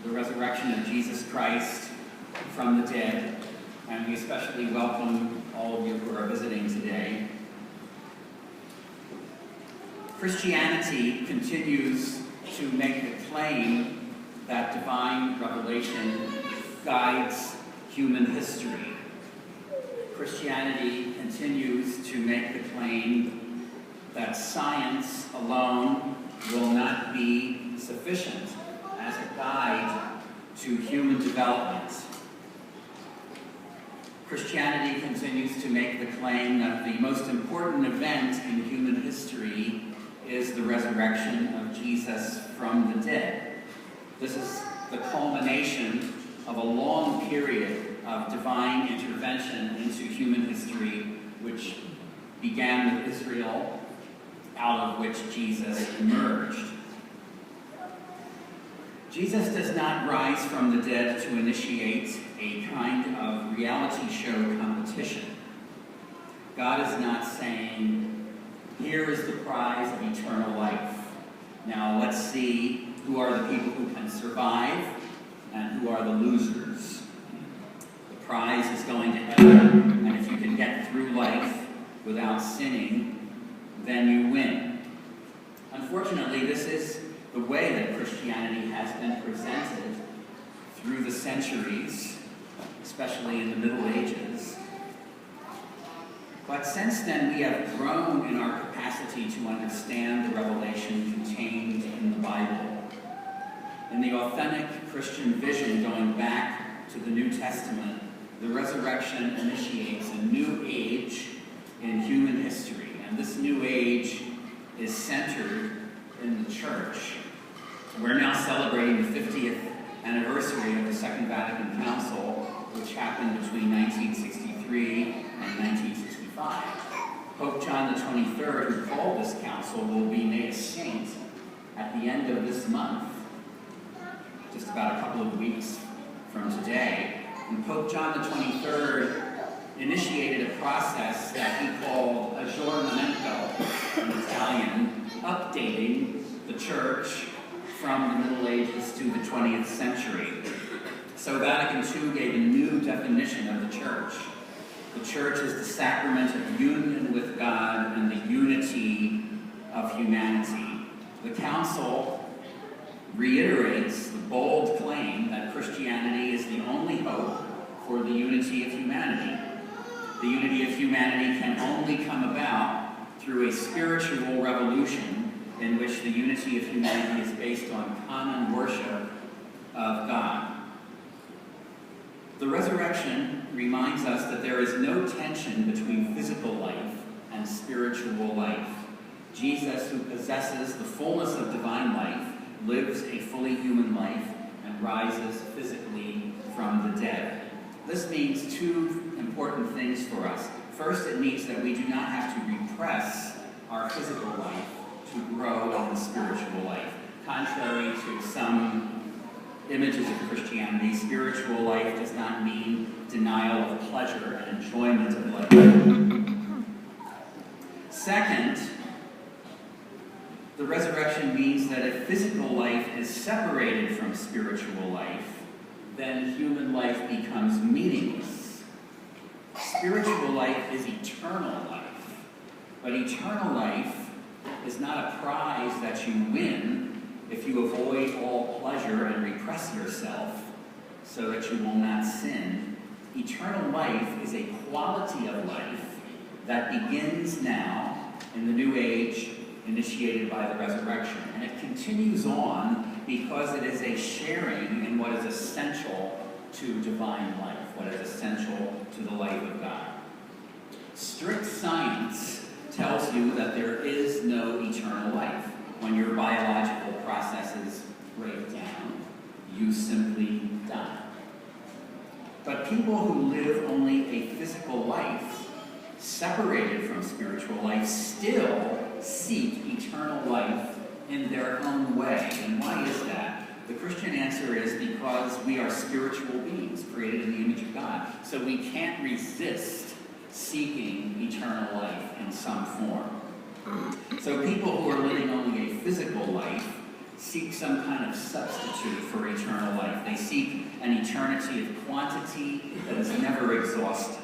the resurrection of Jesus Christ from the dead, and we especially welcome all of you who are visiting today. Christianity continues to make the claim that divine revelation guides human history. Christianity continues to make the claim that science alone will not be sufficient as a guide to human development. Christianity continues to make the claim that the most important event in human history is the resurrection of Jesus from the dead. This is the culmination of a long period of divine intervention into human history, which began with Israel, out of which Jesus emerged. Jesus does not rise from the dead to initiate a kind of reality show competition. God is not saying, here is the prize of eternal life. Now let's see who are the people who can survive and who are the losers. The prize is going to heaven, and if you can get through life without sinning, then you win. Unfortunately, this is the way that Christianity has been presented through the centuries, especially in the Middle Ages. But since then, we have grown in our capacity to understand the revelation contained in the Bible. In the authentic Christian vision going back to the New Testament, the resurrection initiates a new age in human history. And this new age is centered in the church. We're now celebrating the 50th anniversary of the Second Vatican Council, which happened between 1963 and 1965. Pope John the 23rd, who called this council, will be made a saint at the end of this month, just about a couple of weeks from today. And Pope John the 23rd initiated a process that he called aggiornamento in Italian, updating the church from the Middle Ages to the 20th century. So Vatican II gave a new definition of the church. The church is the sacrament of union with God and the unity of humanity. The council reiterates the bold claim that Christianity is the only hope for the unity of humanity. The unity of humanity can only come about through a spiritual revolution in which the unity of humanity is based on common worship of God. The resurrection reminds us that there is no tension between physical life and spiritual life. Jesus, who possesses the fullness of divine life, lives a fully human life and rises physically from the dead. This means two important things for us. First, it means that we do not have to repress our physical life to grow in the spiritual life. Contrary to some images of Christianity, spiritual life does not mean denial of pleasure and enjoyment of life. Second, the resurrection means that if physical life is separated from spiritual life, then human life becomes meaningless. Spiritual life is eternal life, but eternal life is not a prize that you win if you avoid all pleasure and repress yourself so that you will not sin. Eternal life is a quality of life that begins now in the new age initiated by the resurrection. And it continues on because it is a sharing in what is essential to divine life, what is essential to the life of God. Strict science tells you that there is no eternal life. When your biological processes break down, you simply die. But people who live only a physical life, separated from spiritual life, still seek eternal life in their own way. And why is that? The Christian answer is because we are spiritual beings created in the image of God. So we can't resist seeking eternal life in some form. So people who are living only a physical life seek some kind of substitute for a eternal life. They seek an eternity of quantity that is never exhausted.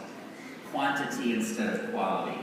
Quantity instead of quality.